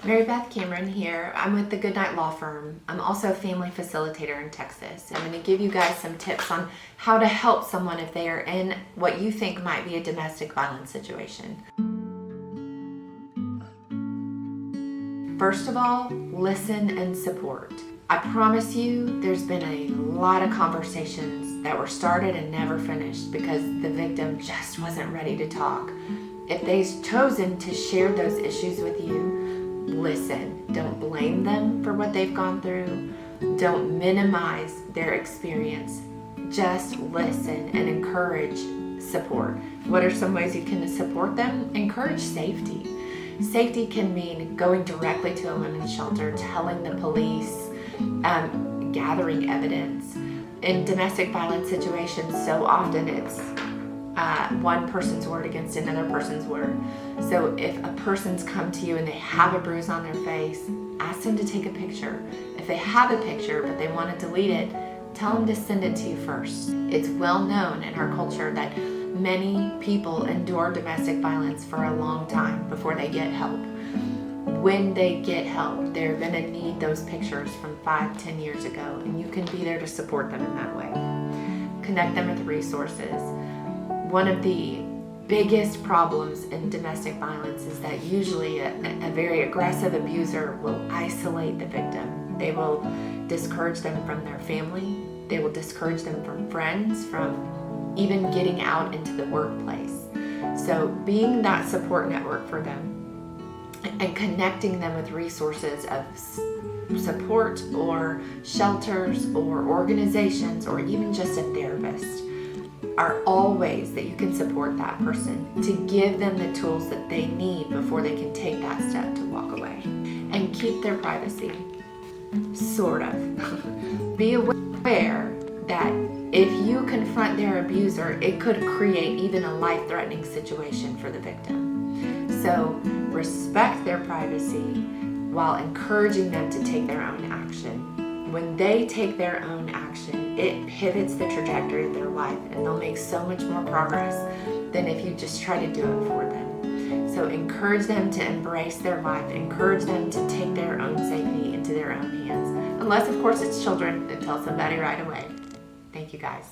Mary Beth Cameron here. I'm with the Goodnight Law Firm. I'm also a family facilitator in Texas. I'm going to give you guys some tips on how to help someone if they are in what you think might be a domestic violence situation. First of all, listen and support. I promise you there's been a lot of conversations that were started and never finished because the victim just wasn't ready to talk. If they've chosen to share those issues with you, listen. Don't blame them for what they've gone through. Don't minimize their experience. Just listen and encourage support. What are some ways you can support them? Encourage safety. Safety can mean going directly to a women's shelter, telling the police, gathering evidence. In domestic violence situations, so often it's one person's word against another person's word. So if a person's come to you and they have a bruise on their face, ask them to take a picture. If they have a picture but they want to delete it, tell them to send it to you first. It's well known in our culture that many people endure domestic violence for a long time before they get help. When they get help, they're going to need those pictures from 5-10 years ago, and you can be there to support them in that way. Connect them with resources. One of the biggest problems in domestic violence is that usually a very aggressive abuser will isolate the victim. They will discourage them from their family. They will discourage them from friends, from even getting out into the workplace. So being that support network for them and connecting them with resources of support or shelters or organizations or even just a therapist are all ways that you can support that person to give them the tools that they need before they can take that step to walk away. And keep their privacy, sort of. Be aware that if you confront their abuser, it could create even a life-threatening situation for the victim. So respect their privacy while encouraging them to take their own action. When they take their own action, it pivots the trajectory of their life and they'll make so much more progress than if you just try to do it for them. So encourage them to embrace their life, encourage them to take their own safety into their own hands. Unless, of course, it's children, then tell somebody right away. Thank you, guys.